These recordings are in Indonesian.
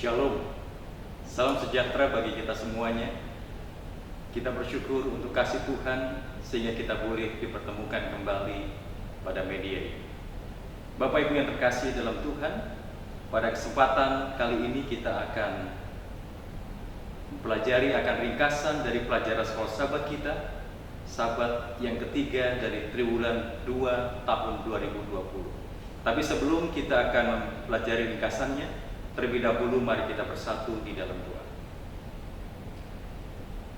Shalom, salam sejahtera bagi kita semuanya. Kita bersyukur untuk kasih Tuhan sehingga kita boleh dipertemukan kembali pada media ini. Bapak Ibu yang terkasih dalam Tuhan, pada kesempatan kali ini kita akan mempelajari akan ringkasan dari pelajaran sekolah sahabat kita, sahabat yang ketiga dari triwulan 2 tahun 2020. Tapi sebelum kita akan mempelajari ringkasannya, terlebih dahulu mari kita bersatu di dalam doa.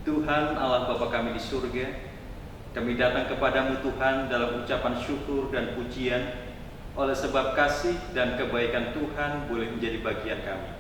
Tuhan Allah Bapa kami di surga, kami datang kepadamu Tuhan dalam ucapan syukur dan pujian oleh sebab kasih dan kebaikan Tuhan boleh menjadi bagian kami.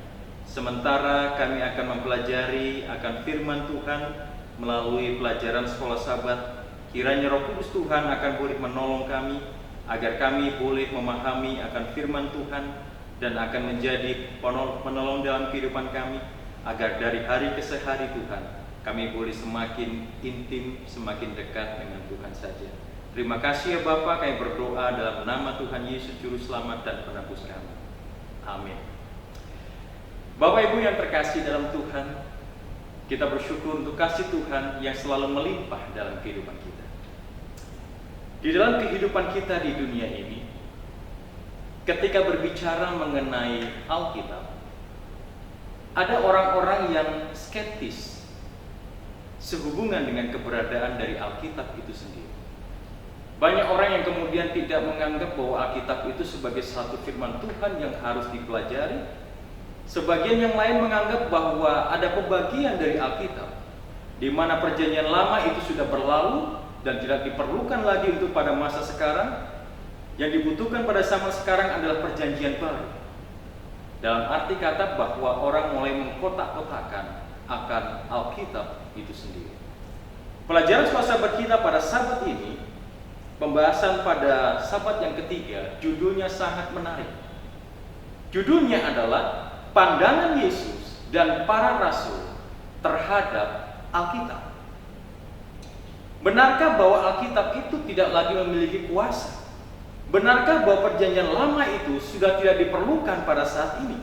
Sementara kami akan mempelajari akan firman Tuhan melalui pelajaran sekolah sahabat, kiranya Roh Kudus Tuhan akan boleh menolong kami agar kami boleh memahami akan firman Tuhan dan akan menjadi penolong dalam kehidupan kami, agar dari hari ke hari Tuhan kami boleh semakin intim, semakin dekat dengan Tuhan saja. Terima kasih ya Bapa, kami berdoa dalam nama Tuhan Yesus Juru Selamat dan Penebus kami. Amin. Bapak Ibu yang terkasih dalam Tuhan, kita bersyukur untuk kasih Tuhan yang selalu melimpah dalam kehidupan kita. Di dalam kehidupan kita di dunia ini, ketika berbicara mengenai Alkitab, ada orang-orang yang skeptis sehubungan dengan keberadaan dari Alkitab itu sendiri. Banyak orang yang kemudian tidak menganggap bahwa Alkitab itu sebagai satu firman Tuhan yang harus dipelajari. Sebagian yang lain menganggap bahwa ada pembagian dari Alkitab, di mana perjanjian lama itu sudah berlalu dan tidak diperlukan lagi untuk pada masa sekarang. Yang dibutuhkan pada zaman sekarang adalah perjanjian baru. Dalam arti kata bahwa orang mulai mengkotak-kotakan akan Alkitab itu sendiri. Pelajaran sekolah sahabat kita pada sahabat ini, pembahasan pada sahabat yang ketiga, judulnya sangat menarik. Judulnya adalah pandangan Yesus dan para rasul terhadap Alkitab. Benarkah bahwa Alkitab itu tidak lagi memiliki kuasa? Benarkah bahwa perjanjian lama itu sudah tidak diperlukan pada saat ini?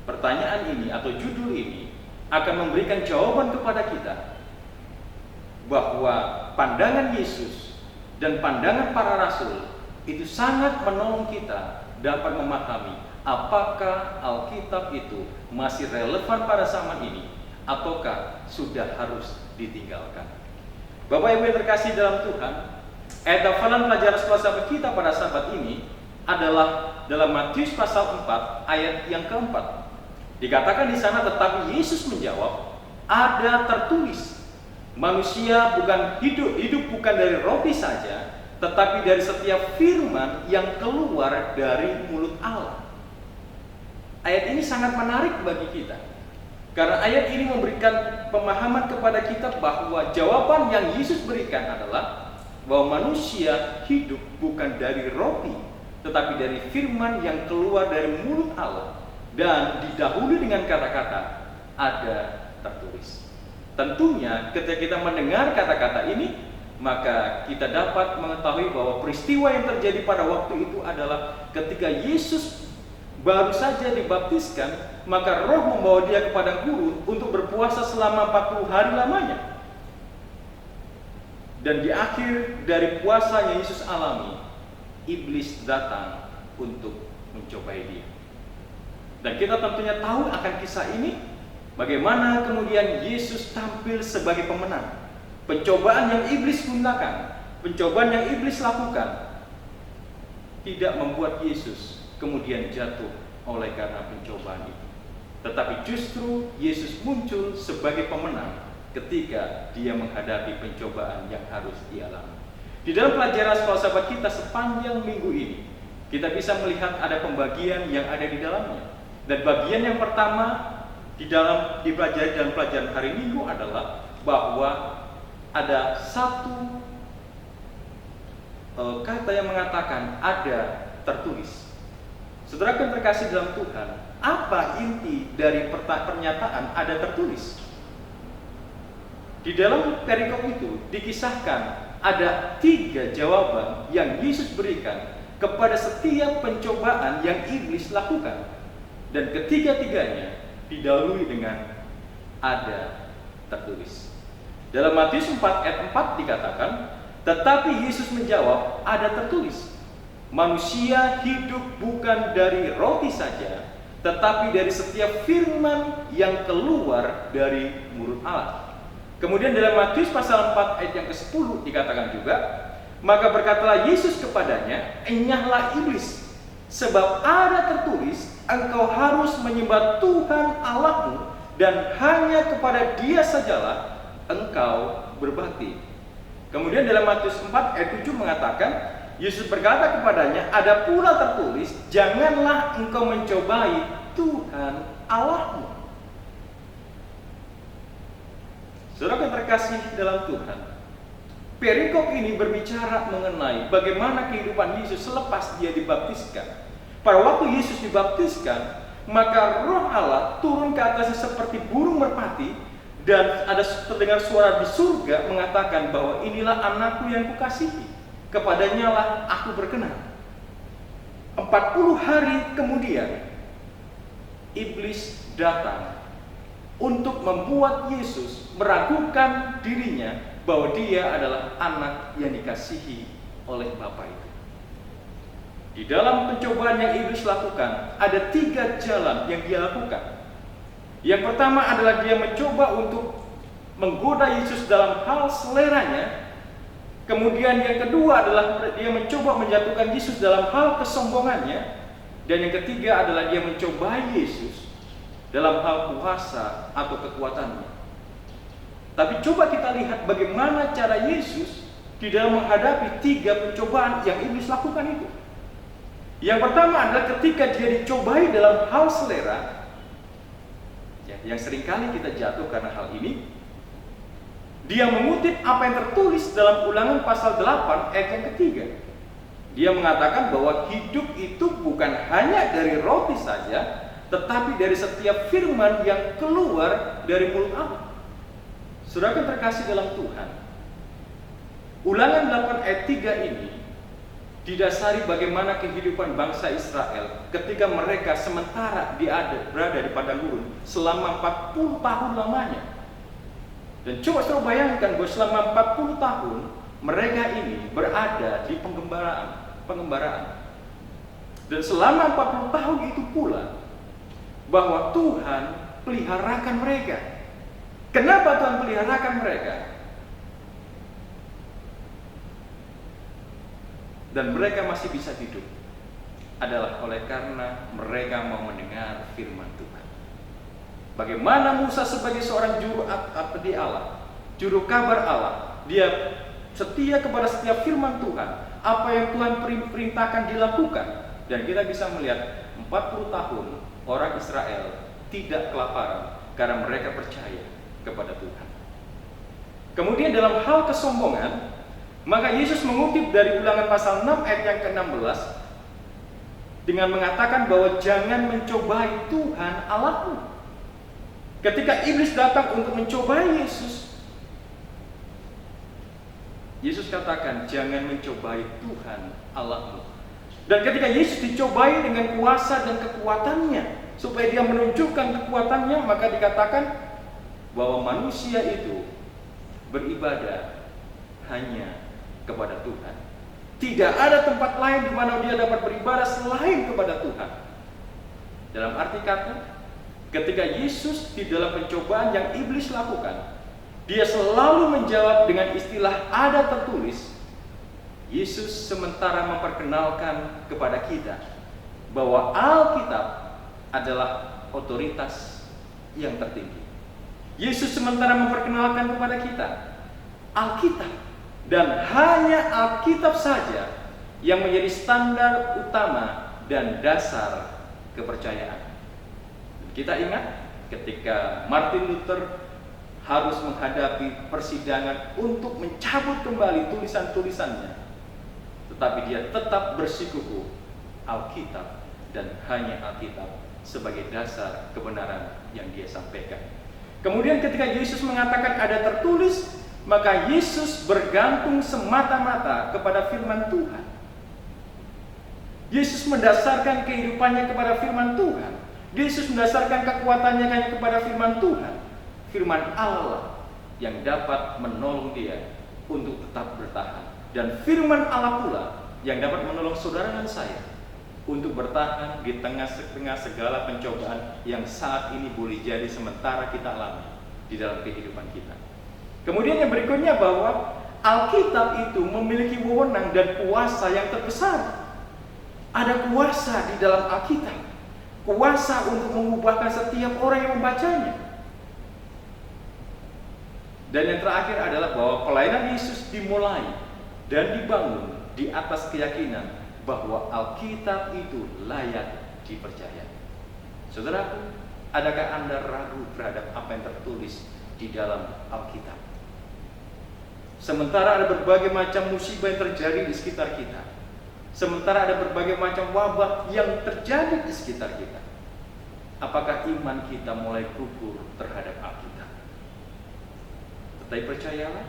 Pertanyaan ini atau judul ini akan memberikan jawaban kepada kita bahwa pandangan Yesus dan pandangan para rasul itu sangat menolong kita dapat memahami apakah Alkitab itu masih relevan pada zaman ini ataukah sudah harus ditinggalkan. Bapak Ibu yang terkasih dalam Tuhan, ayat hafalan pelajaran sekolah sahabat kita pada sahabat ini adalah dalam Matius pasal 4 ayat yang keempat. Dikatakan di sana, tetapi Yesus menjawab, ada tertulis, manusia bukan hidup bukan dari roti saja, tetapi dari setiap firman yang keluar dari mulut Allah. Ayat ini sangat menarik bagi kita, karena ayat ini memberikan pemahaman kepada kita bahwa jawaban yang Yesus berikan adalah bahwa manusia hidup bukan dari roti, tetapi dari firman yang keluar dari mulut Allah, dan didahului dengan kata-kata ada tertulis. Tentunya ketika kita mendengar kata-kata ini, maka kita dapat mengetahui bahwa peristiwa yang terjadi pada waktu itu adalah ketika Yesus baru saja dibaptiskan, maka Roh membawa dia ke padang gurun untuk berpuasa selama 40 hari lamanya. Dan di akhir dari puasa yang Yesus alami, iblis datang untuk mencobai dia. Dan kita tentunya tahu akan kisah ini, bagaimana kemudian Yesus tampil sebagai pemenang. Pencobaan yang iblis gunakan, pencobaan yang iblis lakukan, tidak membuat Yesus kemudian jatuh oleh karena pencobaan itu. Tetapi justru Yesus muncul sebagai pemenang ketika dia menghadapi pencobaan yang harus dialami. Di dalam pelajaran sekolah sahabat kita sepanjang minggu ini, kita bisa melihat ada pembagian yang ada di dalamnya. Dan bagian yang pertama dipelajari dalam pelajaran hari Minggu adalah bahwa ada satu kata yang mengatakan ada tertulis. Saudara yang terkasih dalam Tuhan, apa inti dari pernyataan ada tertulis? Di dalam perikop itu dikisahkan ada 3 jawaban yang Yesus berikan kepada setiap pencobaan yang iblis lakukan. Dan ketiga-tiganya didahului dengan ada tertulis. Dalam Matius 4 ayat 4 dikatakan, tetapi Yesus menjawab, ada tertulis, manusia hidup bukan dari roti saja, tetapi dari setiap firman yang keluar dari mulut Allah. Kemudian dalam Matius pasal 4 ayat yang ke-10 dikatakan juga, maka berkatalah Yesus kepadanya, enyahlah iblis, sebab ada tertulis, engkau harus menyembah Tuhan Allahmu dan hanya kepada Dia sajalah engkau berbakti. Kemudian dalam Matius 4 ayat 7 mengatakan, Yesus berkata kepadanya, ada pula tertulis, janganlah engkau mencobai Tuhan Allahmu. Saudara yang terkasih dalam Tuhan, perikop ini berbicara mengenai bagaimana kehidupan Yesus selepas dia dibaptiskan. Pada waktu Yesus dibaptiskan, maka Roh Allah turun ke atasnya seperti burung merpati, dan ada terdengar suara di surga mengatakan bahwa inilah anakku yang kukasihi, kepadanya lah aku berkenan. 40 hari kemudian iblis datang untuk membuat Yesus meragukan dirinya bahwa dia adalah anak yang dikasihi oleh Bapa itu. Di dalam pencobaan yang iblis lakukan, ada 3 jalan yang dia lakukan. Yang pertama adalah dia mencoba untuk menggoda Yesus dalam hal seleranya. Kemudian yang kedua adalah dia mencoba menjatuhkan Yesus dalam hal kesombongannya. Dan yang ketiga adalah dia mencobai Yesus dalam hal kuasa atau kekuatannya. Tapi coba kita lihat bagaimana cara Yesus di dalam menghadapi 3 pencobaan yang iblis lakukan itu. Yang pertama adalah ketika dia dicobai dalam hal selera, yang seringkali kita jatuh karena hal ini, dia mengutip apa yang tertulis dalam Ulangan pasal 8 ayat yang ketiga. Dia mengatakan bahwa hidup itu bukan hanya dari roti saja, tetapi dari setiap firman yang keluar dari mulut Allah. Saudara yang terkasih dalam Tuhan, Ulangan 8 ayat 3 ini didasari bagaimana kehidupan bangsa Israel ketika mereka sementara berada di padang gurun selama 40 tahun lamanya. Dan coba saudara bayangkan bahwa selama 40 tahun mereka ini berada di pengembaraan. Dan selama 40 tahun itu pula bahwa Tuhan peliharakan mereka. Kenapa Tuhan peliharakan mereka? Dan mereka masih bisa hidup adalah oleh karena mereka mau mendengar firman Tuhan. Bagaimana Musa sebagai seorang juru Allah, juru kabar Allah, dia setia kepada setiap firman Tuhan. Apa yang Tuhan perintahkan dilakukan. Dan kita bisa melihat 40 tahun orang Israel tidak kelaparan karena mereka percaya kepada Tuhan. Kemudian dalam hal kesombongan, maka Yesus mengutip dari Ulangan pasal 6 ayat yang ke-16 dengan mengatakan bahwa jangan mencobai Tuhan Allahmu. Ketika iblis datang untuk mencobai Yesus, Yesus katakan jangan mencobai Tuhan Allahmu. Dan ketika Yesus dicobai dengan kuasa dan kekuatannya, supaya dia menunjukkan kekuatannya, maka dikatakan bahwa manusia itu beribadah hanya kepada Tuhan. Tidak ada tempat lain di mana dia dapat beribadah selain kepada Tuhan. Dalam arti kata, ketika Yesus di dalam pencobaan yang iblis lakukan, dia selalu menjawab dengan istilah ada tertulis. Yesus sementara memperkenalkan kepada kita bahwa Alkitab adalah otoritas yang tertinggi. Yesus sementara memperkenalkan kepada kita Alkitab, dan hanya Alkitab saja yang menjadi standar utama dan dasar kepercayaan. Kita ingat ketika Martin Luther harus menghadapi persidangan untuk mencabut kembali tulisan-tulisannya, tetapi dia tetap bersikukuh Alkitab dan hanya Alkitab sebagai dasar kebenaran yang dia sampaikan. Kemudian ketika Yesus mengatakan ada tertulis, maka Yesus bergantung semata-mata kepada firman Tuhan. Yesus mendasarkan kehidupannya kepada firman Tuhan. Yesus mendasarkan kekuatannya hanya kepada firman Tuhan, firman Allah yang dapat menolong dia untuk tetap bertahan. Dan firman Allah pula yang dapat menolong saudara dan saya untuk bertahan di tengah-tengah segala pencobaan yang saat ini boleh jadi sementara kita alami di dalam kehidupan kita. Kemudian yang berikutnya bahwa Alkitab itu memiliki wewenang dan kuasa yang terbesar. Ada kuasa di dalam Alkitab, kuasa untuk mengubahkan setiap orang yang membacanya. Dan yang terakhir adalah bahwa pelayanan Yesus dimulai dan dibangun di atas keyakinan bahwa Alkitab itu layak dipercaya. Saudaraku, adakah Anda ragu terhadap apa yang tertulis di dalam Alkitab? Sementara ada berbagai macam musibah yang terjadi di sekitar kita, sementara ada berbagai macam wabah yang terjadi di sekitar kita, apakah iman kita mulai gugur terhadap Alkitab? Tetapi percayalah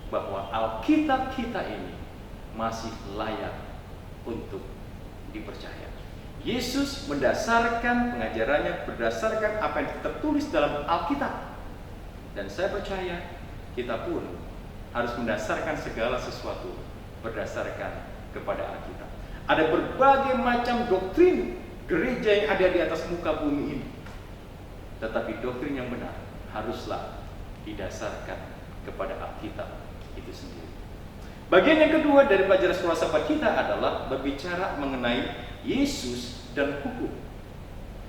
bahwa Alkitab kita ini masih layak untuk dipercaya. Yesus mendasarkan pengajarannya berdasarkan apa yang tertulis dalam Alkitab. Dan saya percaya kita pun harus mendasarkan segala sesuatu berdasarkan kepada Alkitab. Ada berbagai macam doktrin gereja yang ada di atas muka bumi ini. Tetapi doktrin yang benar haruslah didasarkan kepada Alkitab itu sendiri. Bagian yang kedua dari pelajaran sekolah sahabat kita adalah berbicara mengenai Yesus dan hukum.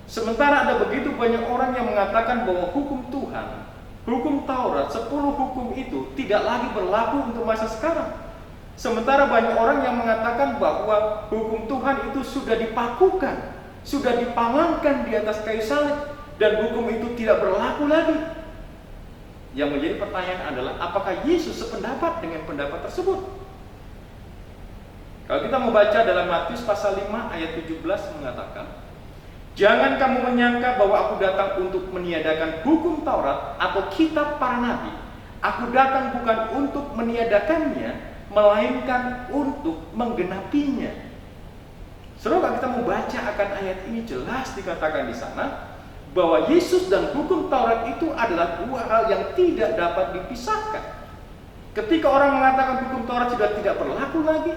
Sementara ada begitu banyak orang yang mengatakan bahwa hukum Tuhan, hukum Taurat, 10 hukum itu tidak lagi berlaku untuk masa sekarang. Sementara banyak orang yang mengatakan bahwa hukum Tuhan itu sudah dipakukan, sudah dipalangkan di atas kayu salib, dan hukum itu tidak berlaku lagi. Yang menjadi pertanyaan adalah, apakah Yesus sependapat dengan pendapat tersebut? Kalau kita membaca dalam Matius pasal 5 ayat 17 mengatakan, jangan kamu menyangka bahwa aku datang untuk meniadakan hukum Taurat atau kitab para nabi. Aku datang bukan untuk meniadakannya, melainkan untuk menggenapinya. Saudara, kita membaca akan ayat ini jelas dikatakan di sana bahwa Yesus dan hukum Taurat itu adalah dua hal yang tidak dapat dipisahkan. Ketika orang mengatakan hukum Taurat sudah tidak berlaku lagi,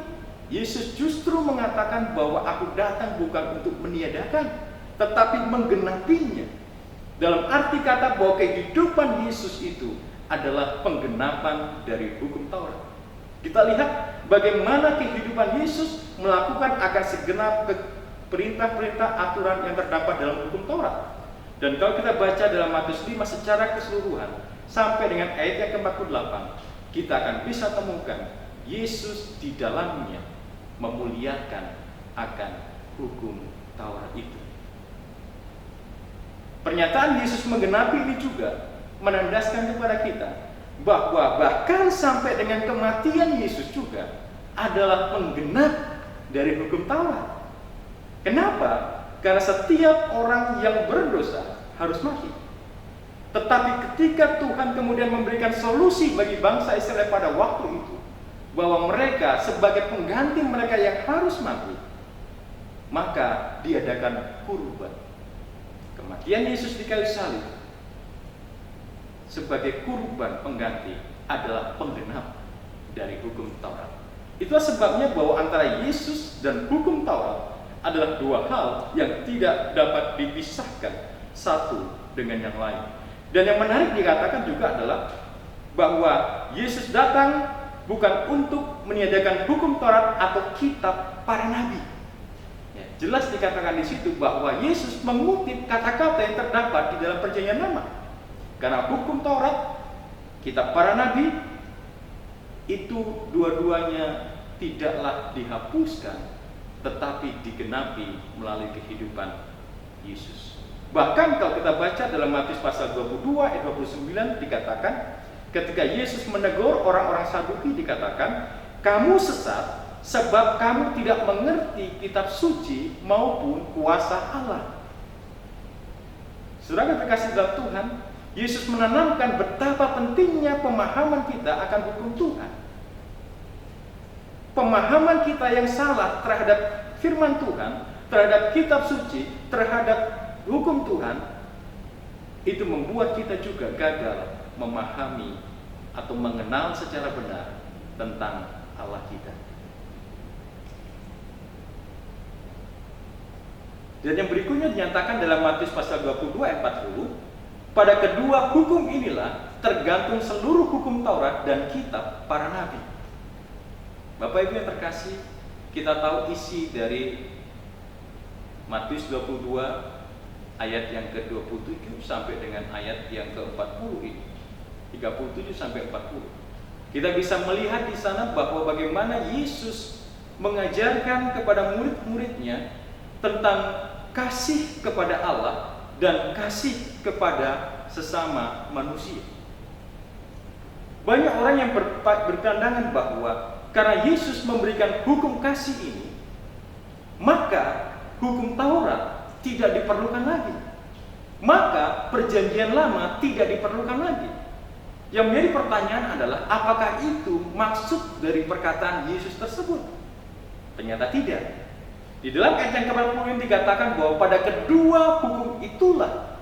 Yesus justru mengatakan bahwa aku datang bukan untuk meniadakan, tetapi menggenapinya. Dalam arti kata bahwa kehidupan Yesus itu adalah penggenapan dari hukum Taurat. Kita lihat bagaimana kehidupan Yesus melakukan akan segenap perintah-perintah aturan yang terdapat dalam hukum Taurat. Dan kalau kita baca dalam Matius 5 secara keseluruhan sampai dengan ayat yang ke-48, kita akan bisa temukan Yesus di dalamnya memuliakan akan hukum Taurat itu. Pernyataan Yesus menggenapi ini juga menandaskan kepada kita bahwa bahkan sampai dengan kematian Yesus juga adalah penggenap dari hukum Taurat. Kenapa? Karena setiap orang yang berdosa harus mati. Tetapi ketika Tuhan kemudian memberikan solusi bagi bangsa Israel pada waktu itu, bahwa mereka sebagai pengganti mereka yang harus mati, maka diadakan kurban. Kematian Yesus di kayu salib sebagai kurban pengganti adalah penggenap dari hukum Taurat. Itulah sebabnya bahwa antara Yesus dan hukum Taurat adalah dua hal yang tidak dapat dipisahkan satu dengan yang lain. Dan yang menarik dikatakan juga adalah bahwa Yesus datang bukan untuk meniadakan hukum Taurat atau kitab para nabi. Ya, jelas dikatakan di situ bahwa Yesus mengutip kata-kata yang terdapat di dalam Perjanjian Lama. Karena hukum Taurat, kitab para nabi itu dua-duanya tidaklah dihapuskan, tetapi digenapi melalui kehidupan Yesus. Bahkan kalau kita baca dalam Matius pasal 22 ayat 29 dikatakan, ketika Yesus menegur orang-orang Saduki dikatakan, kamu sesat sebab kamu tidak mengerti kitab suci maupun kuasa Allah. Saudara terkasih dalam Tuhan, Yesus menanamkan betapa pentingnya pemahaman kita akan hukum Tuhan. Pemahaman kita yang salah terhadap firman Tuhan, terhadap kitab suci, terhadap hukum Tuhan itu membuat kita juga gagal memahami atau mengenal secara benar tentang Allah kita. Dan yang berikutnya dinyatakan dalam Matius pasal 22 ayat 40, pada kedua hukum inilah tergantung seluruh hukum Taurat dan kitab para nabi. Bapak Ibu yang terkasih, kita tahu isi dari Matius 22 ayat yang ke-27 sampai dengan ayat yang ke-40 ini. 37 sampai 40. Kita bisa melihat di sana bahwa bagaimana Yesus mengajarkan kepada murid-muridnya tentang kasih kepada Allah dan kasih kepada sesama manusia. Banyak orang yang berpandangan bahwa karena Yesus memberikan hukum kasih ini, maka hukum Taurat tidak diperlukan lagi. Maka perjanjian lama tidak diperlukan lagi. Yang menjadi pertanyaan adalah, apakah itu maksud dari perkataan Yesus tersebut? Ternyata tidak. Di dalam ayat yang ke-40 dikatakan bahwa pada kedua hukum itulah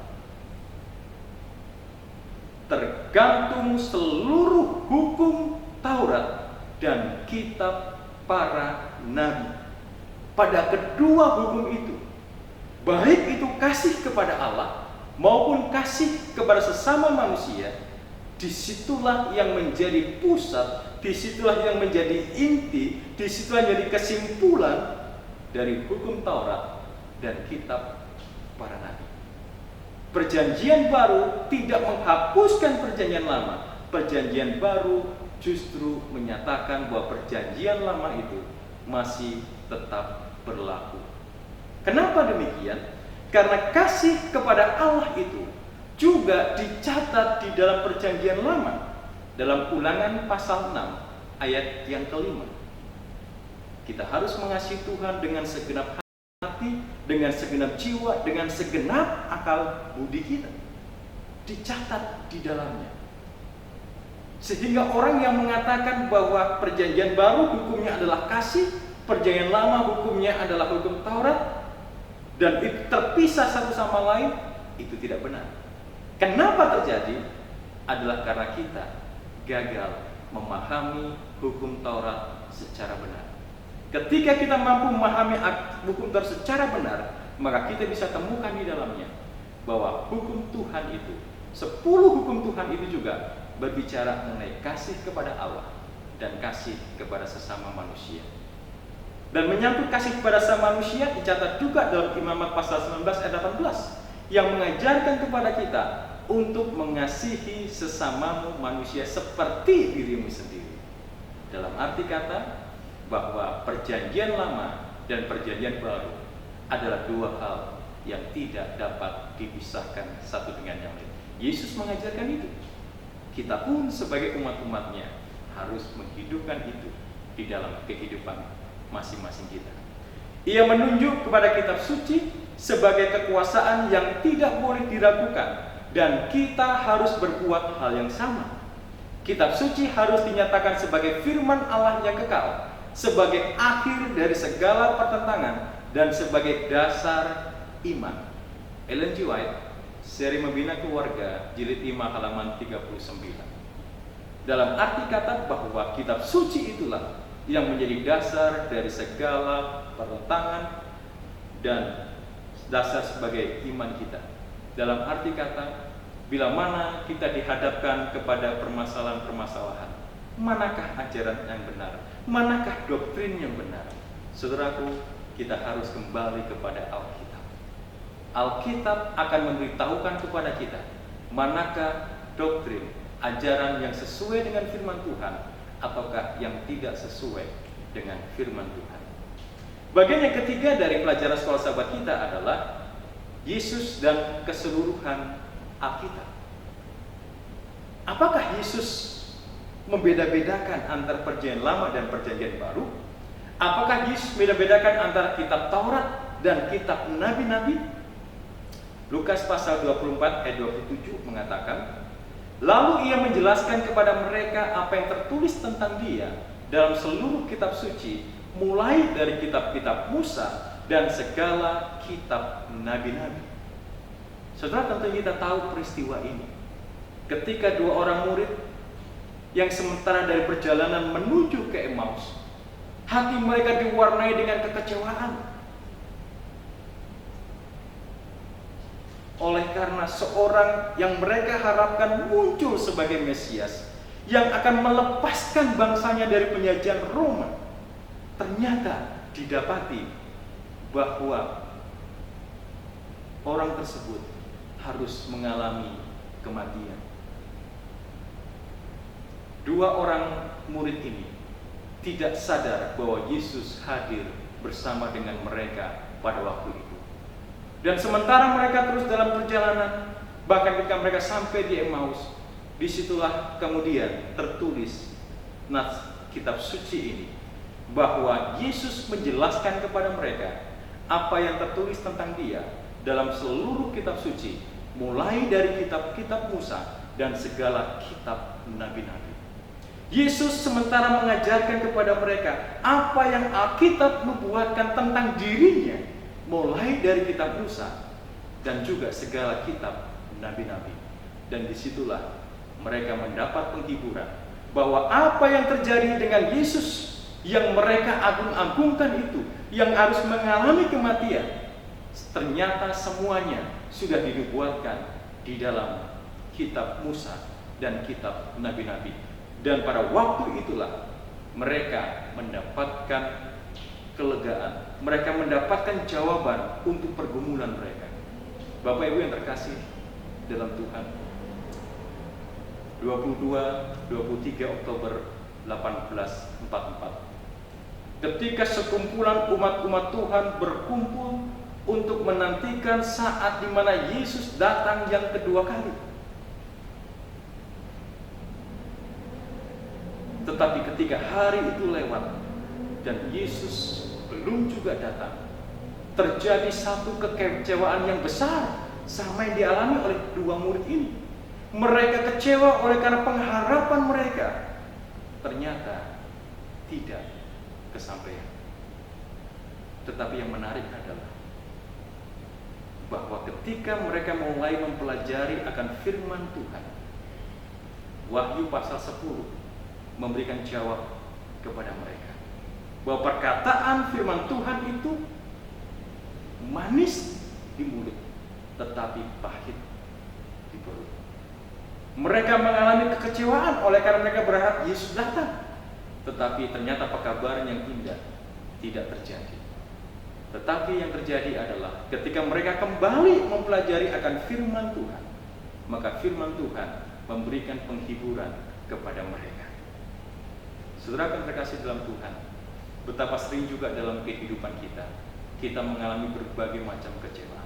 tergantung seluruh hukum Taurat dan kitab para nabi. Pada kedua hukum itu, baik itu kasih kepada Allah maupun kasih kepada sesama manusia, disitulah yang menjadi pusat, disitulah yang menjadi inti, disitulah yang menjadi kesimpulan dari hukum Taurat dan kitab para nabi. Perjanjian baru tidak menghapuskan perjanjian lama. Perjanjian baru justru menyatakan bahwa perjanjian lama itu masih tetap berlaku. Kenapa demikian? Karena kasih kepada Allah itu juga dicatat di dalam perjanjian lama, dalam Ulangan pasal 6 ayat yang ke-5. Kita harus mengasihi Tuhan dengan segenap hati, dengan segenap jiwa, dengan segenap akal budi kita. Dicatat di dalamnya. Sehingga orang yang mengatakan bahwa perjanjian baru hukumnya adalah kasih, perjanjian lama hukumnya adalah hukum Taurat, dan itu terpisah satu sama lain, itu tidak benar. Kenapa terjadi? Adalah karena kita gagal memahami hukum Taurat secara benar. Ketika kita mampu memahami hukum Taurat secara benar, maka kita bisa temukan di dalamnya bahwa hukum Tuhan itu, 10 hukum Tuhan itu juga berbicara mengenai kasih kepada Allah dan kasih kepada sesama manusia. Dan menyangkut kasih kepada sesama manusia dicatat juga dalam Imamat pasal 19 ayat 18 yang mengajarkan kepada kita untuk mengasihi sesamamu manusia seperti dirimu sendiri. Dalam arti kata bahwa perjanjian lama dan perjanjian baru adalah dua hal yang tidak dapat dipisahkan satu dengan yang lain. Yesus mengajarkan itu. Kita pun sebagai umat-umatnya harus menghidupkan itu di dalam kehidupan masing-masing kita. Ia menunjuk kepada kitab suci sebagai kekuasaan yang tidak boleh diragukan, dan kita harus berbuat hal yang sama. Kitab suci harus dinyatakan sebagai firman Allah yang kekal, sebagai akhir dari segala pertentangan, dan sebagai dasar iman. Ellen G. White, Seri Membina Keluarga, jilid 5 halaman 39. Dalam arti kata bahwa kitab suci itulah yang menjadi dasar dari segala pertentangan dan dasar sebagai iman kita. Dalam arti kata, bila mana kita dihadapkan kepada permasalahan-permasalahan, manakah ajaran yang benar, manakah doktrin yang benar, saudaraku, kita harus kembali kepada Alkitab. Alkitab akan memberitahukan kepada kita manakah doktrin, ajaran yang sesuai dengan firman Tuhan ataukah yang tidak sesuai dengan firman Tuhan. Bagian yang ketiga dari pelajaran sekolah sahabat kita adalah Yesus dan keseluruhan Alkitab. Apakah Yesus membeda-bedakan antara perjanjian lama dan perjanjian baru? Apakah Yesus membeda-bedakan antara kitab Taurat dan kitab nabi-nabi? Lukas pasal 24 ayat 27 mengatakan, lalu ia menjelaskan kepada mereka apa yang tertulis tentang dia dalam seluruh kitab suci, mulai dari kitab-kitab Musa dan segala kitab nabi-nabi. Saudara, tentu kita tahu peristiwa ini. Ketika dua orang murid yang sementara dari perjalanan menuju ke Emmaus, hati mereka diwarnai dengan kekecewaan. Oleh karena seorang yang mereka harapkan muncul sebagai Mesias, yang akan melepaskan bangsanya dari penjajahan Roma, ternyata didapati bahwa orang tersebut harus mengalami kematian. Dua orang murid ini tidak sadar bahwa Yesus hadir bersama dengan mereka pada waktu itu. Dan sementara mereka terus dalam perjalanan, bahkan ketika mereka sampai di Emmaus, disitulah kemudian tertulis nas kitab suci ini, bahwa Yesus menjelaskan kepada mereka apa yang tertulis tentang Dia dalam seluruh kitab suci, mulai dari kitab-kitab Musa dan segala kitab nabi-nabi. Yesus sementara mengajarkan kepada mereka apa yang Alkitab nubuatkan tentang dirinya, mulai dari kitab Musa dan juga segala kitab nabi-nabi. Dan disitulah mereka mendapat penghiburan bahwa apa yang terjadi dengan Yesus yang mereka agung-agungkan itu, yang harus mengalami kematian, ternyata semuanya sudah dinubuatkan di dalam kitab Musa dan kitab nabi-nabi. Dan pada waktu itulah mereka mendapatkan kelegaan, mereka mendapatkan jawaban untuk pergumulan mereka. Bapak Ibu yang terkasih dalam Tuhan, 22-23 Oktober 1844, ketika sekumpulan umat-umat Tuhan berkumpul untuk menantikan saat di mana Yesus datang yang kedua kali. Tetapi ketika hari itu lewat dan Yesus belum juga datang, terjadi satu kekecewaan yang besar sama yang dialami oleh dua murid ini. Mereka kecewa oleh karena pengharapan mereka ternyata tidak kesampaian. Tetapi yang menarik adalah bahwa ketika mereka mulai mempelajari akan firman Tuhan, Wahyu pasal 10 memberikan jawab kepada mereka bahwa perkataan firman Tuhan itu manis di mulut tetapi pahit di perut. Mereka mengalami kekecewaan oleh karena mereka berharap Yesus datang, tetapi ternyata pekabaran yang indah tidak terjadi. Tetapi yang terjadi adalah ketika mereka kembali mempelajari akan firman Tuhan, maka firman Tuhan memberikan penghiburan kepada mereka. Saudara yang terkasih dalam Tuhan, betapa sering juga dalam kehidupan kita mengalami berbagai macam kecewa.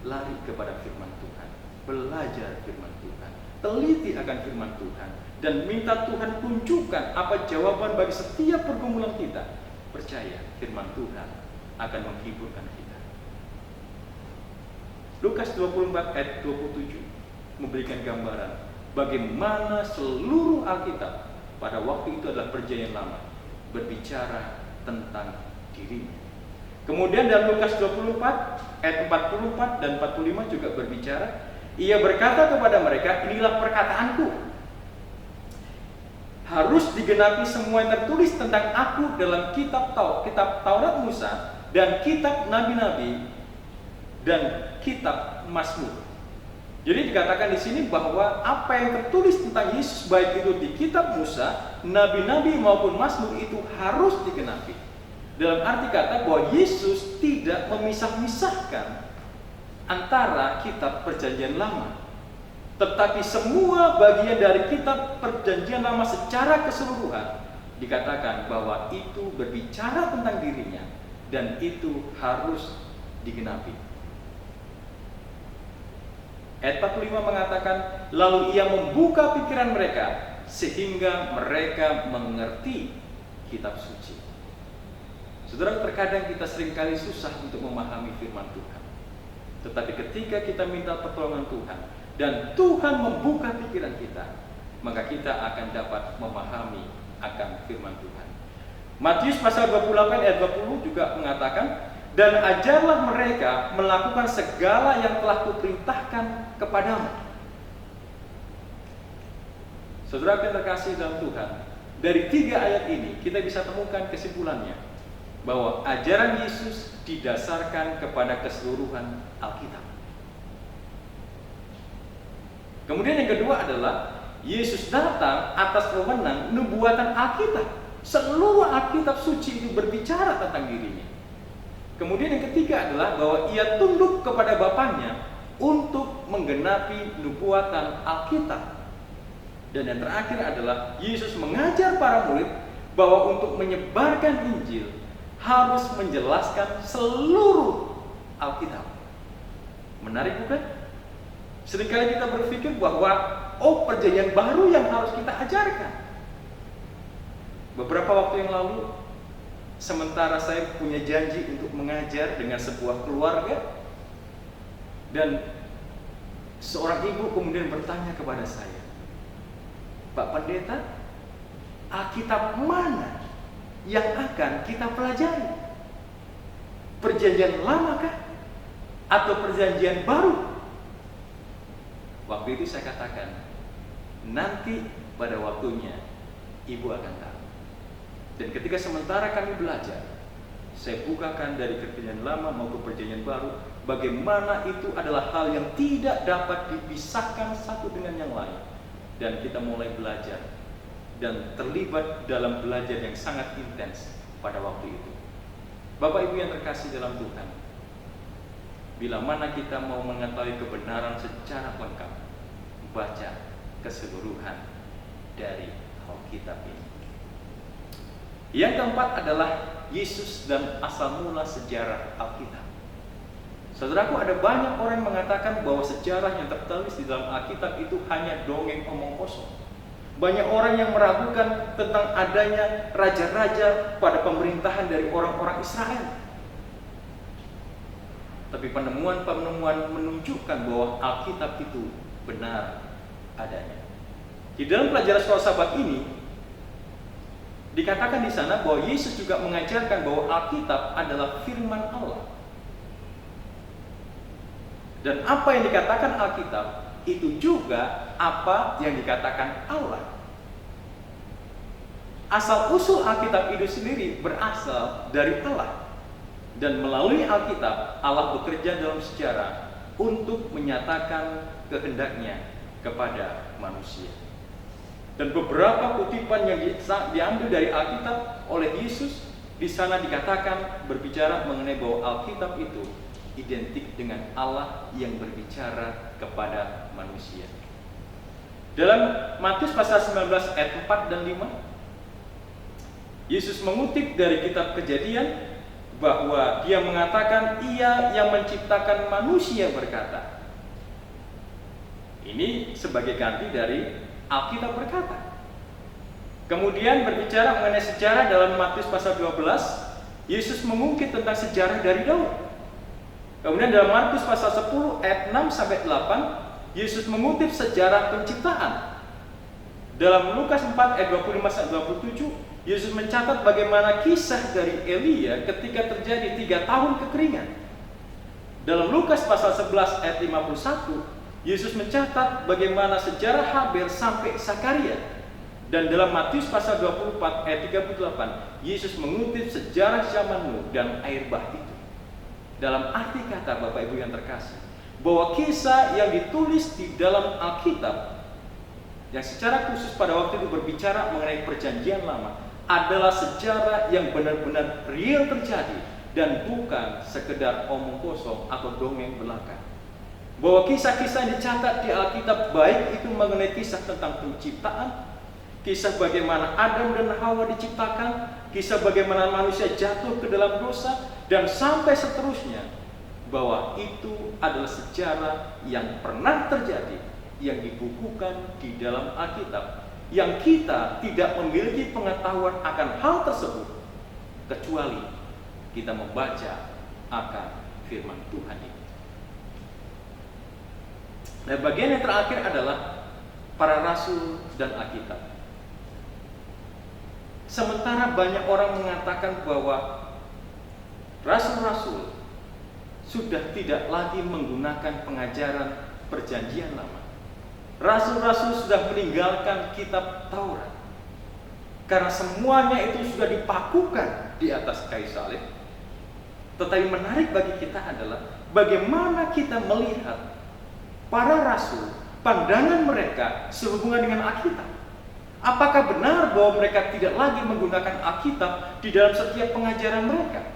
Lari kepada firman Tuhan, belajar firman Tuhan, teliti akan firman Tuhan, dan minta Tuhan tunjukkan apa jawaban bagi setiap pergumulan kita. Percaya firman Tuhan akan menghiburkan kita. Lukas 24 ayat 27 memberikan gambaran bagaimana seluruh Alkitab pada waktu itu adalah perjanjian lama berbicara tentang dirinya. Kemudian dalam Lukas 24 ayat 44 dan 45 juga berbicara, ia berkata kepada mereka, inilah perkataanku, harus digenapi semua yang tertulis tentang aku dalam kitab Taurat Musa dan kitab nabi-nabi dan kitab Mazmur. Jadi dikatakan di sini bahwa apa yang tertulis tentang Yesus, baik itu di kitab Musa, nabi-nabi maupun Mazmur, itu harus digenapi. Dalam arti kata bahwa Yesus tidak memisah-misahkan antara kitab perjanjian lama, tetapi semua bagian dari kitab perjanjian lama secara keseluruhan dikatakan bahwa itu berbicara tentang dirinya dan itu harus digenapi. Ayat 45 mengatakan, lalu ia membuka pikiran mereka sehingga mereka mengerti kitab suci. Saudara, terkadang kita seringkali susah untuk memahami firman Tuhan. Tetapi ketika kita minta pertolongan Tuhan dan Tuhan membuka pikiran kita, maka kita akan dapat memahami akan firman Tuhan. Matius pasal 28 ayat 20 juga mengatakan, dan ajarlah mereka melakukan segala yang telah kuperintahkan kepadamu. Saudara yang terkasih dalam Tuhan, dari 3 ayat ini kita bisa temukan kesimpulannya bahwa ajaran Yesus didasarkan kepada keseluruhan Alkitab. Kemudian yang kedua adalah Yesus datang atas wewenang nubuatan Alkitab. Seluruh Alkitab suci itu berbicara tentang dirinya. Kemudian yang ketiga adalah bahwa ia tunduk kepada Bapaknya untuk menggenapi nubuatan Alkitab. Dan yang terakhir adalah Yesus mengajar para murid bahwa untuk menyebarkan Injil harus menjelaskan seluruh Alkitab. Menarik bukan? Seringkali kita berpikir bahwa perjanjian baru yang harus kita ajarkan. Beberapa waktu yang lalu, sementara saya punya janji untuk mengajar dengan sebuah keluarga, dan seorang ibu kemudian bertanya kepada saya, Pak Pendeta, Alkitab mana yang akan kita pelajari? Perjanjian lama kah? Atau perjanjian baru? Waktu itu saya katakan, nanti pada waktunya ibu akan tahu. Dan ketika sementara kami belajar, saya bukakan dari perjanjian lama maupun perjanjian baru, bagaimana itu adalah hal yang tidak dapat dipisahkan satu dengan yang lain. Dan kita mulai belajar dan terlibat dalam belajar yang sangat intens pada waktu itu. Bapak Ibu yang terkasih dalam Tuhan, bila mana kita mau mengetahui kebenaran secara lengkap, baca keseluruhan dari Alkitab ini. Yang keempat adalah Yesus dan asal mula sejarah Alkitab. Saudaraku, ada banyak orang yang mengatakan bahwa sejarah yang tertulis di dalam Alkitab itu hanya dongeng omong kosong. Banyak orang yang meragukan tentang adanya raja-raja pada pemerintahan dari orang-orang Israel. Tapi penemuan-penemuan menunjukkan bahwa Alkitab itu benar adanya. Di dalam pelajaran sekolah Sabat ini dikatakan di sana bahwa Yesus juga mengajarkan bahwa Alkitab adalah firman Allah. Dan apa yang dikatakan Alkitab itu juga apa yang dikatakan Allah. Asal usul Alkitab itu sendiri berasal dari Allah. Dan melalui Alkitab, Allah bekerja dalam sejarah untuk menyatakan kehendaknya kepada manusia. Dan beberapa kutipan yang diambil dari Alkitab oleh Yesus di sana dikatakan berbicara mengenai bahwa Alkitab itu identik dengan Allah yang berbicara kepada manusia. Dalam Matius pasal 19 ayat 4 dan 5, Yesus mengutip dari kitab Kejadian bahwa dia mengatakan ia yang menciptakan manusia berkata. Ini sebagai ganti dari Alkitab berkata. Kemudian berbicara mengenai sejarah dalam Matius pasal 12, Yesus mengungkit tentang sejarah dari Daud. Kemudian dalam Markus pasal 10 ayat 6 sampai 8, Yesus mengutip sejarah penciptaan. Dalam Lukas 4 ayat 25 sampai 27, Yesus mencatat bagaimana kisah dari Elia ketika terjadi 3 tahun kekeringan. Dalam Lukas pasal 11 ayat 51, Yesus mencatat bagaimana sejarah Habel sampai Zakaria. Dan dalam Matius pasal 24 ayat 38, Yesus mengutip sejarah zaman Nuh dan air bah itu. Dalam arti kata Bapak Ibu yang terkasih, bahwa kisah yang ditulis di dalam Alkitab yang secara khusus pada waktu itu berbicara mengenai perjanjian lama adalah sejarah yang benar-benar real terjadi dan bukan sekedar omong kosong atau dongeng belaka. Bahwa kisah-kisah yang dicatat di Alkitab baik itu mengenai kisah tentang penciptaan, kisah bagaimana Adam dan Hawa diciptakan, kisah bagaimana manusia jatuh ke dalam dosa, dan sampai seterusnya, bahwa itu adalah sejarah yang pernah terjadi, yang dibukukan di dalam Alkitab, yang kita tidak memiliki pengetahuan akan hal tersebut kecuali kita membaca akan firman Tuhan itu. Nah, bagian yang terakhir adalah para rasul dan Alkitab. Sementara banyak orang mengatakan bahwa Rasul-rasul sudah tidak lagi menggunakan pengajaran perjanjian lama. Rasul-rasul sudah meninggalkan kitab Taurat. Karena semuanya itu sudah dipakukan di atas kayu salib. Tetapi menarik bagi kita adalah bagaimana kita melihat para rasul, pandangan mereka sehubungan dengan Alkitab. Apakah benar bahwa mereka tidak lagi menggunakan Alkitab di dalam setiap pengajaran mereka?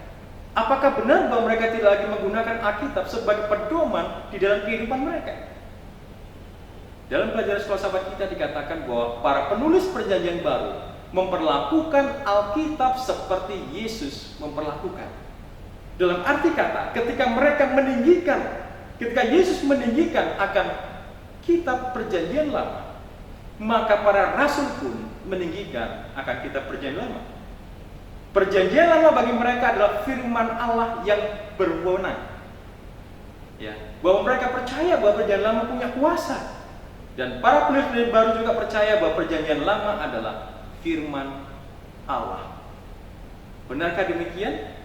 Apakah benar bahwa mereka tidak lagi menggunakan Alkitab sebagai pedoman di dalam kehidupan mereka? Dalam pelajaran sekolah sahabat kita dikatakan bahwa para penulis perjanjian baru memperlakukan Alkitab seperti Yesus memperlakukan. Dalam arti kata, ketika Yesus meninggikan akan kitab perjanjian lama, maka para rasul pun meninggikan akan kitab perjanjian lama. Perjanjian lama bagi mereka adalah firman Allah yang berwenang. Ya, bahwa mereka percaya bahwa perjanjian lama punya kuasa. Dan para penulis baru juga percaya bahwa perjanjian lama adalah firman Allah. Benarkah demikian?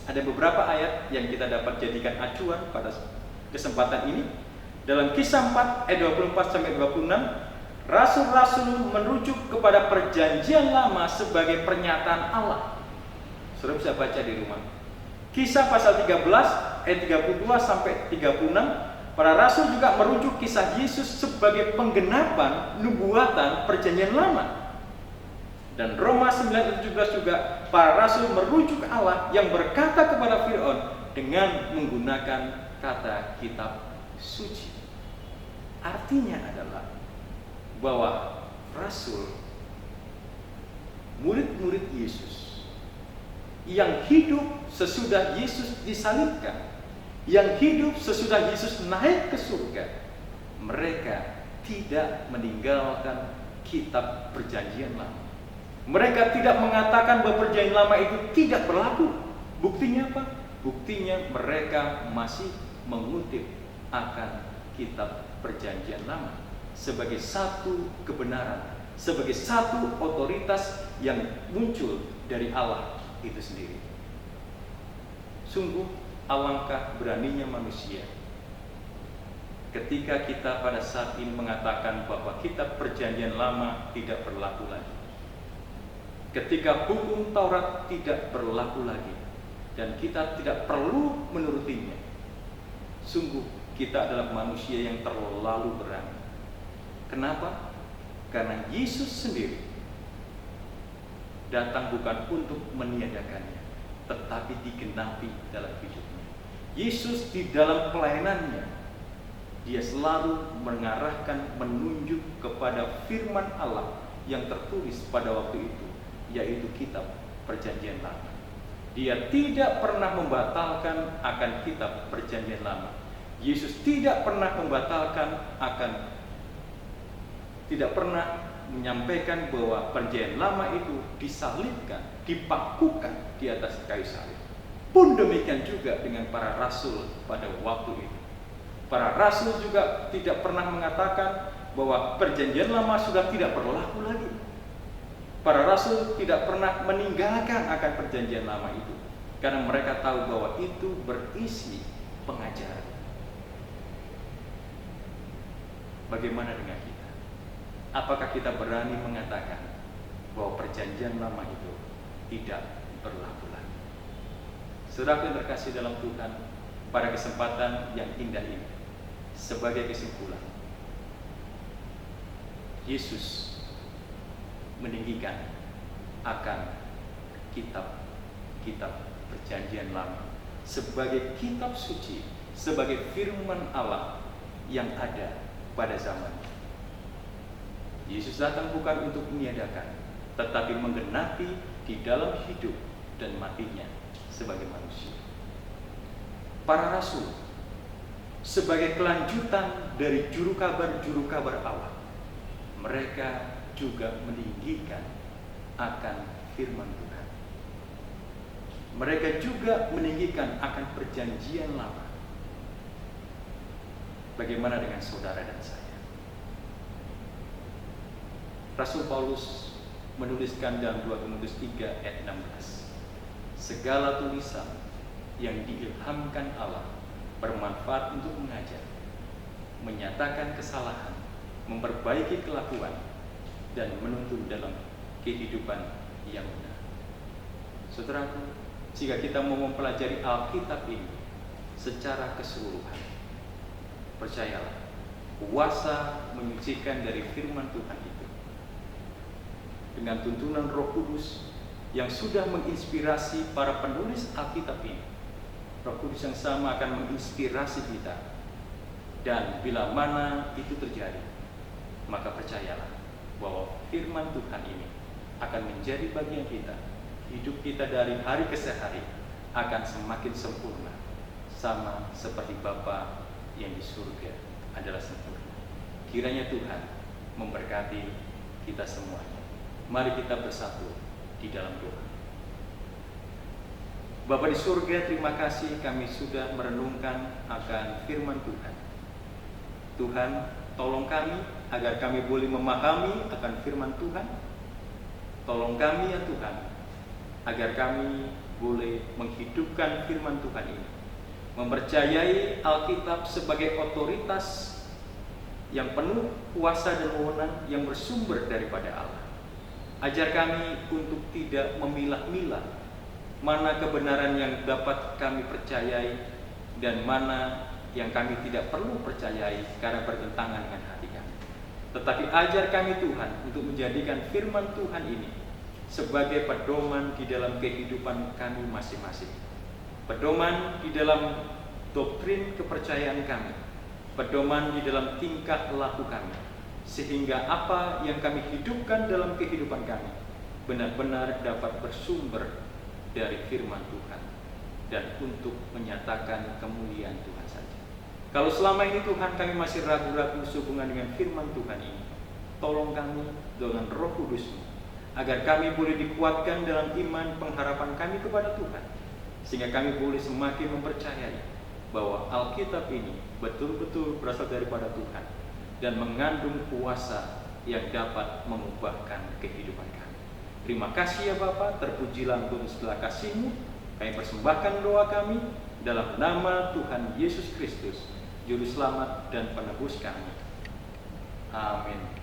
Ada beberapa ayat yang kita dapat jadikan acuan pada kesempatan ini. Dalam Kisah 4 ayat 24 sampai 26, rasul-rasul merujuk kepada perjanjian lama sebagai pernyataan Allah. Saudara bisa baca di rumah. Kisah pasal 13 ayat 32 sampai 36, para rasul juga merujuk kisah Yesus sebagai penggenapan nubuatan perjanjian lama. Dan Roma 9:17 juga para rasul merujuk Allah yang berkata kepada Firaun dengan menggunakan kata kitab suci. Artinya adalah bahwa rasul, murid-murid Yesus yang hidup sesudah Yesus disalibkan, yang hidup sesudah Yesus naik ke surga, mereka tidak meninggalkan kitab perjanjian lama. Mereka tidak mengatakan bahwa perjanjian lama itu tidak berlaku. Buktinya apa? Buktinya mereka masih mengutip akan kitab perjanjian lama sebagai satu kebenaran, sebagai satu otoritas yang muncul dari Allah itu sendiri. Sungguh alangkah beraninya manusia ketika kita pada saat ini mengatakan bahwa kitab perjanjian lama tidak berlaku lagi. Ketika hukum Taurat tidak berlaku lagi dan kita tidak perlu menurutinya. Sungguh kita adalah manusia yang terlalu berani. Kenapa? Karena Yesus sendiri datang bukan untuk meniadakannya, tetapi digenapi dalam hidupnya. Yesus di dalam pelayanannya, dia selalu mengarahkan, menunjuk kepada firman Allah yang tertulis pada waktu itu, yaitu kitab perjanjian lama. Dia tidak pernah membatalkan akan kitab perjanjian lama. Yesus tidak pernah tidak pernah menyampaikan bahwa perjanjian lama itu disalibkan, dipakukan di atas kayu salib. Pun demikian juga dengan para rasul pada waktu itu. Para rasul juga tidak pernah mengatakan bahwa perjanjian lama sudah tidak berlaku lagi. Para rasul tidak pernah meninggalkan akan perjanjian lama itu, karena mereka tahu bahwa itu berisi pengajaran. Bagaimana dengan kita? Apakah kita berani mengatakan bahwa perjanjian lama itu tidak berlaku lagi? Saudara yang terkasih dalam Tuhan, pada kesempatan yang indah ini, sebagai kesimpulan, Yesus meninggikan akan kitab perjanjian lama sebagai kitab suci, sebagai firman Allah yang ada pada zamannya. Yesus datang bukan untuk meniadakan, tetapi menggenapi di dalam hidup dan matinya sebagai manusia. Para rasul sebagai kelanjutan dari juru kabar Allah, mereka juga meninggikan akan firman Tuhan. Mereka juga meninggikan akan perjanjian lama. Bagaimana dengan saudara dan saya? Rasul Paulus menuliskan dalam 2 Timotius 3 ayat 16, segala tulisan yang diilhamkan Allah bermanfaat untuk mengajar, menyatakan kesalahan, memperbaiki kelakuan, dan menuntun dalam kehidupan yang benar. Saudaraku, jika kita mau mempelajari Alkitab ini secara keseluruhan, percayalah, kuasa menyucikan dari firman Tuhan itu dengan tuntunan Roh Kudus yang sudah menginspirasi para penulis Alkitab ini. Roh Kudus yang sama akan menginspirasi kita, dan bila mana itu terjadi, maka percayalah bahwa firman Tuhan ini akan menjadi bagian kita. Hidup kita dari hari ke hari akan semakin sempurna, sama seperti Bapa yang di surga adalah sempurna. Kiranya Tuhan memberkati kita semuanya. Mari kita bersatu di dalam doa. Bapa di surga, terima kasih kami sudah merenungkan akan firman Tuhan. Tuhan, tolong kami agar kami boleh memahami akan firman Tuhan. Tolong kami ya Tuhan, agar kami boleh menghidupkan firman Tuhan ini, mempercayai Alkitab sebagai otoritas yang penuh kuasa dan wewenang yang bersumber daripada Allah. Ajar kami untuk tidak memilah-milah mana kebenaran yang dapat kami percayai dan mana yang kami tidak perlu percayai karena bertentangan dengan hati kami. Tetapi ajar kami Tuhan untuk menjadikan firman Tuhan ini sebagai pedoman di dalam kehidupan kami masing-masing. Pedoman di dalam doktrin kepercayaan kami, pedoman di dalam tingkah laku kami, sehingga apa yang kami hidupkan dalam kehidupan kami benar-benar dapat bersumber dari firman Tuhan dan untuk menyatakan kemuliaan Tuhan saja. Kalau selama ini Tuhan kami masih ragu-ragu sehubungan dengan firman Tuhan ini, tolong kami dengan Roh Kudus-Mu agar kami boleh dikuatkan dalam iman pengharapan kami kepada Tuhan, sehingga kami boleh semakin mempercayai bahwa Alkitab ini betul-betul berasal daripada Tuhan dan mengandung kuasa yang dapat mengubahkan kehidupan kami. Terima kasih ya Bapa, terpujilah Engkau segala kasih-Mu. Kami persembahkan doa kami dalam nama Tuhan Yesus Kristus, Juru Selamat dan Penebus kami. Amin.